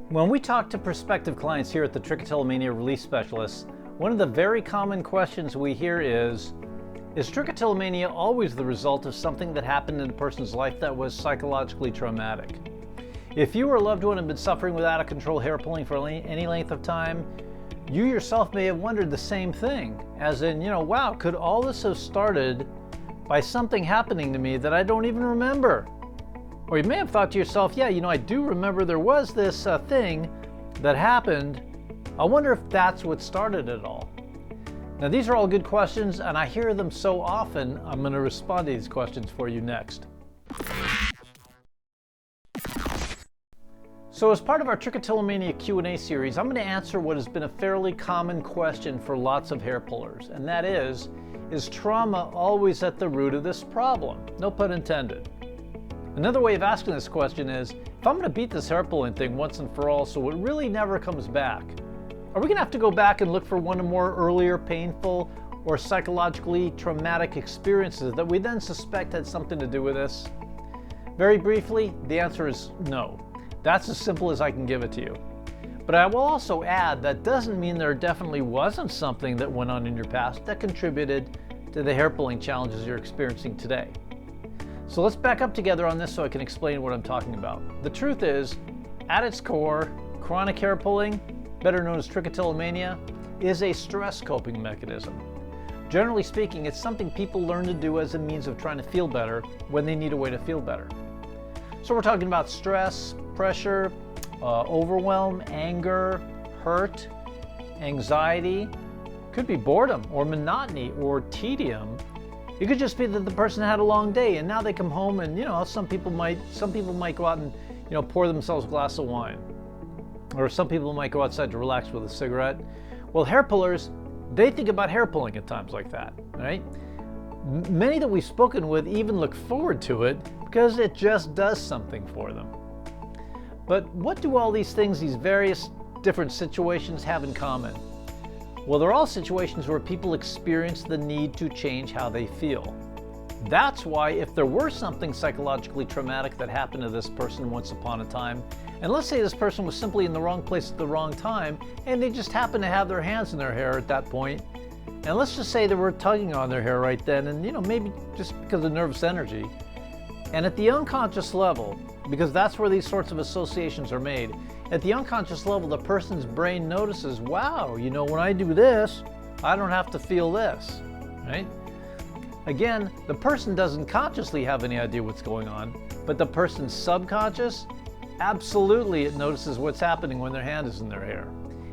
When we talk to prospective clients here at the Trichotillomania Relief Specialists, one of the very common questions we hear is trichotillomania always the result of something that happened in a person's life that was psychologically traumatic? If you or a loved one have been suffering with out of control hair pulling for any length of time, you yourself may have wondered the same thing, as in, wow, could all this have started by something happening to me that I don't even remember? Or you may have thought to yourself, yeah, I do remember there was this thing that happened. I wonder if that's what started it all. Now, these are all good questions, and I hear them so often, I'm going to respond to these questions for you next. So as part of our Trichotillomania Q&A series, I'm going to answer what has been a fairly common question for lots of hair pullers, and that is trauma always at the root of this problem? No pun intended. Another way of asking this question is, if I'm going to beat this hair pulling thing once and for all so it really never comes back, are we going to have to go back and look for one or more earlier painful or psychologically traumatic experiences that we then suspect had something to do with this? Very briefly, the answer is no. That's as simple as I can give it to you. But I will also add that doesn't mean there definitely wasn't something that went on in your past that contributed to the hair pulling challenges you're experiencing today. So let's back up together on this so I can explain what I'm talking about. The truth is, at its core, chronic hair pulling, better known as trichotillomania, is a stress coping mechanism. Generally speaking, it's something people learn to do as a means of trying to feel better when they need a way to feel better. So we're talking about stress, pressure, overwhelm, anger, hurt, anxiety, could be boredom or monotony or tedium. It could just be that the person had a long day and now they come home and some people might go out and pour themselves a glass of wine, or some people might go outside to relax with a cigarette. Well, hair pullers, they think about hair pulling at times like that, right? Many that we've spoken with even look forward to it because it just does something for them. But what do all these things, these various different situations have in common? Well, they're all situations where people experience the need to change how they feel. That's why if there were something psychologically traumatic that happened to this person once upon a time, and let's say this person was simply in the wrong place at the wrong time, and they just happened to have their hands in their hair at that point, and let's just say they were tugging on their hair right then, and maybe just because of nervous energy, and at the unconscious level, because that's where these sorts of associations are made, at the unconscious level, the person's brain notices, wow, when I do this, I don't have to feel this, right? Again, the person doesn't consciously have any idea what's going on, but the person's subconscious, absolutely it notices what's happening when their hand is in their hair.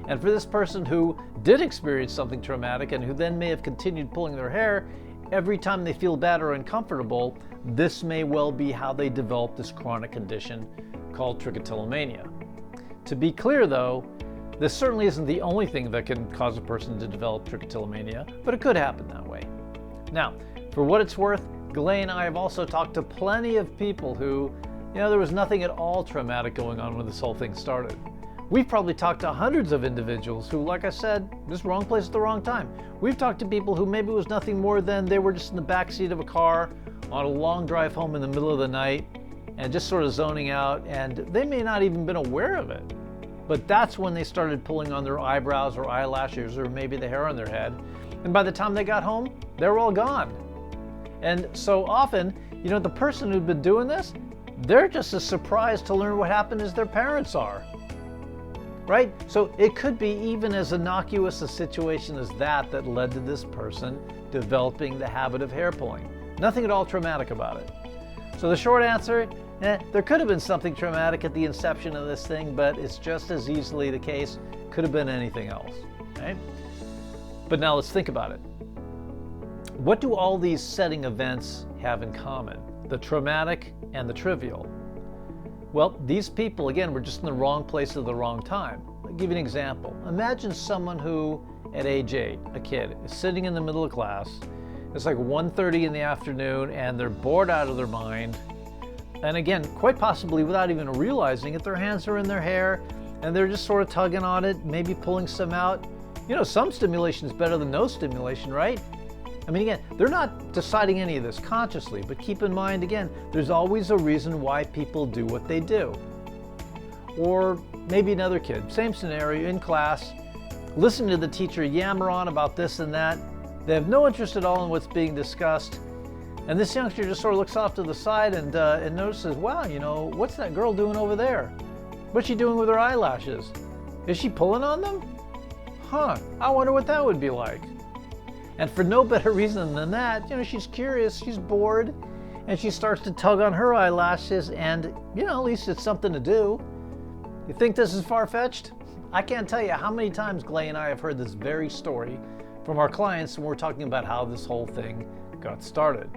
And for this person who did experience something traumatic and who then may have continued pulling their hair, every time they feel bad or uncomfortable, this may well be how they develop this chronic condition called trichotillomania. To be clear though, this certainly isn't the only thing that can cause a person to develop trichotillomania, but it could happen that way. Now, for what it's worth, Galay and I have also talked to plenty of people who, there was nothing at all traumatic going on when this whole thing started. We've probably talked to hundreds of individuals who, like I said, just wrong place at the wrong time. We've talked to people who maybe it was nothing more than they were just in the back seat of a car on a long drive home in the middle of the night and just sort of zoning out, and they may not even been aware of it. But that's when they started pulling on their eyebrows or eyelashes or maybe the hair on their head. And by the time they got home, they were all gone. And so often, the person who'd been doing this, they're just as surprised to learn what happened as their parents are. Right? So it could be even as innocuous a situation as that led to this person developing the habit of hair pulling. Nothing at all traumatic about it. So the short answer, there could have been something traumatic at the inception of this thing, but it's just as easily the case, could have been anything else. Right? But now let's think about it. What do all these setting events have in common? The traumatic and the trivial. Well, these people, again, were just in the wrong place at the wrong time. I'll give you an example. Imagine someone who, at age 8, a kid, is sitting in the middle of class. It's like 1:30 in the afternoon, and they're bored out of their mind. And again, quite possibly without even realizing it, their hands are in their hair, and they're just sort of tugging on it, maybe pulling some out. Some stimulation is better than no stimulation, right? I mean, again, they're not deciding any of this consciously, but keep in mind, again, there's always a reason why people do what they do. Or maybe another kid, same scenario, in class, listening to the teacher yammer on about this and that. They have no interest at all in what's being discussed. And this youngster just sort of looks off to the side and notices, wow, you know, what's that girl doing over there? What's she doing with her eyelashes? Is she pulling on them? Huh, I wonder what that would be like. And for no better reason than that, you know, she's curious, she's bored, and she starts to tug on her eyelashes, and, you know, at least it's something to do. You think this is far-fetched? I can't tell you how many times Clay and I have heard this very story from our clients when we're talking about how this whole thing got started.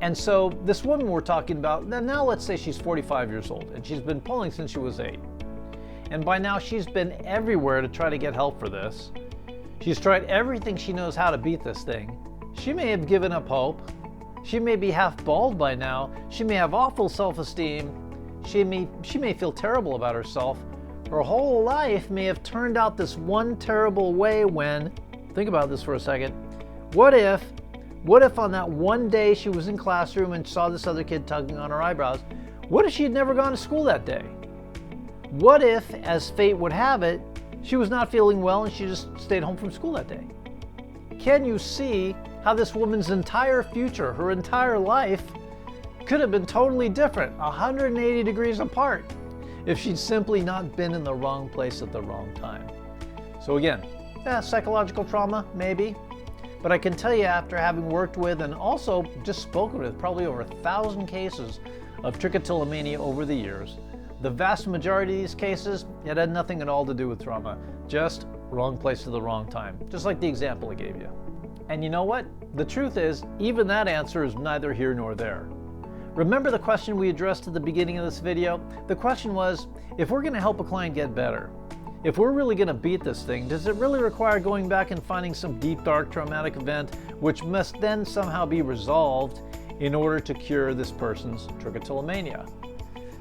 And so this woman we're talking about, now let's say she's 45 years old, and she's been pulling since she was 8. And by now she's been everywhere to try to get help for this. She's tried everything she knows how to beat this thing. She may have given up hope. She may be half bald by now. She may have awful self-esteem. She may feel terrible about herself. Her whole life may have turned out this one terrible way when, think about this for a second, what if on that one day she was in classroom and saw this other kid tugging on her eyebrows, what if she had never gone to school that day? What if, as fate would have it, she was not feeling well and she just stayed home from school that day? Can you see how this woman's entire future, her entire life, could have been totally different, 180 degrees apart, if she'd simply not been in the wrong place at the wrong time? So again, psychological trauma, maybe. But I can tell you, after having worked with and also just spoken with probably over 1,000 cases of trichotillomania over the years, the vast majority of these cases, it had nothing at all to do with trauma, just wrong place at the wrong time, just like the example I gave you. And you know what? The truth is, even that answer is neither here nor there. Remember the question we addressed at the beginning of this video? The question was, if we're going to help a client get better, if we're really going to beat this thing, does it really require going back and finding some deep, dark, traumatic event which must then somehow be resolved in order to cure this person's trichotillomania?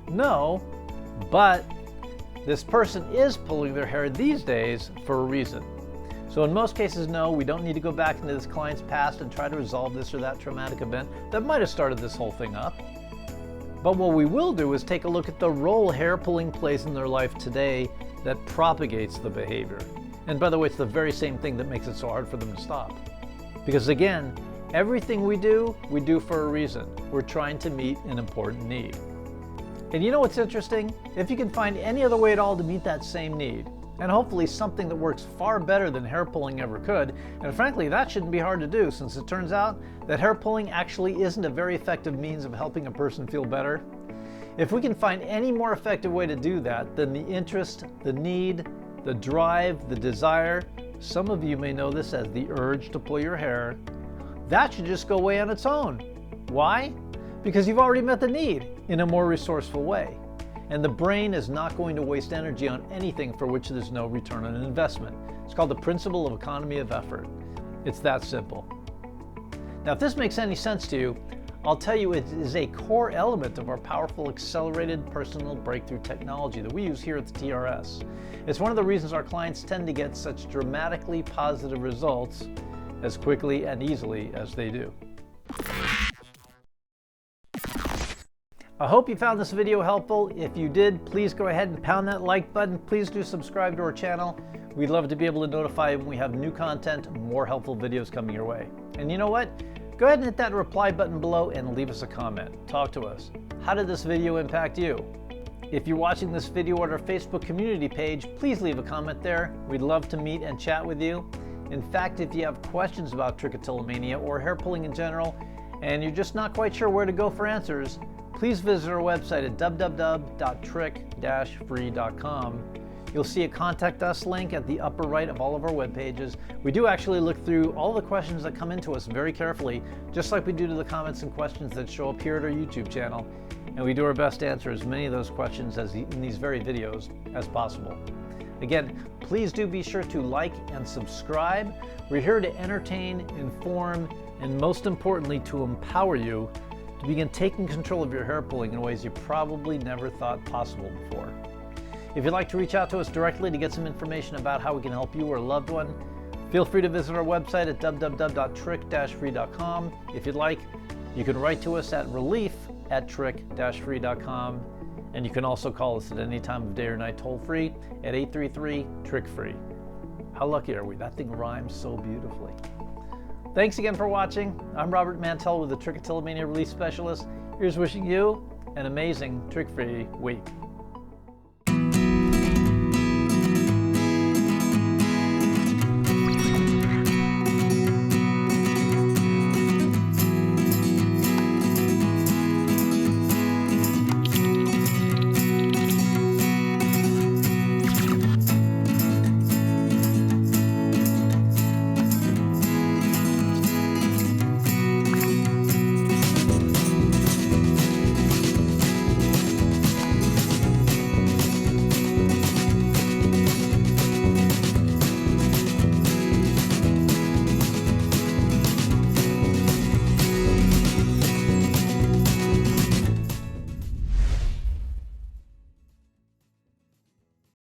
No, but this person is pulling their hair these days for a reason. So in most cases, no, we don't need to go back into this client's past and try to resolve this or that traumatic event that might have started this whole thing up. But what we will do is take a look at the role hair pulling plays in their life today that propagates the behavior. And by the way, it's the very same thing that makes it so hard for them to stop. Because again, everything we do for a reason. We're trying to meet an important need. And you know what's interesting? If you can find any other way at all to meet that same need, and hopefully something that works far better than hair pulling ever could, and frankly that shouldn't be hard to do, since it turns out that hair pulling actually isn't a very effective means of helping a person feel better. If we can find any more effective way to do that than the interest, the need, the drive, the desire, some of you may know this as the urge to pull your hair, that should just go away on its own. Why? Because you've already met the need in a more resourceful way. And the brain is not going to waste energy on anything for which there's no return on investment. It's called the principle of economy of effort. It's that simple. Now, if this makes any sense to you, I'll tell you it is a core element of our powerful accelerated personal breakthrough technology that we use here at the TRS. It's one of the reasons our clients tend to get such dramatically positive results as quickly and easily as they do. I hope you found this video helpful. If you did, please go ahead and pound that like button. Please do subscribe to our channel. We'd love to be able to notify when we have new content, more helpful videos coming your way. And you know what? Go ahead and hit that reply button below and leave us a comment. Talk to us. How did this video impact you? If you're watching this video on our Facebook community page, please leave a comment there. We'd love to meet and chat with you. In fact, if you have questions about trichotillomania or hair pulling in general, and you're just not quite sure where to go for answers, please visit our website at www.trich-free.com. You'll see a Contact Us link at the upper right of all of our web pages. We do actually look through all the questions that come into us very carefully, just like we do to the comments and questions that show up here at our YouTube channel. And we do our best to answer as many of those questions in these very videos as possible. Again, please do be sure to like and subscribe. We're here to entertain, inform, and most importantly, to empower you to begin taking control of your hair pulling in ways you probably never thought possible before. If you'd like to reach out to us directly to get some information about how we can help you or a loved one, feel free to visit our website at www.trich-free.com. If you'd like, you can write to us at relief@trich-free.com. And you can also call us at any time of day or night toll free at 833-TRICH-FREE. How lucky are we? That thing rhymes so beautifully. Thanks again for watching. I'm Robert Mantell with the Trichotillomania Relief Specialists. Here's wishing you an amazing trick-free week.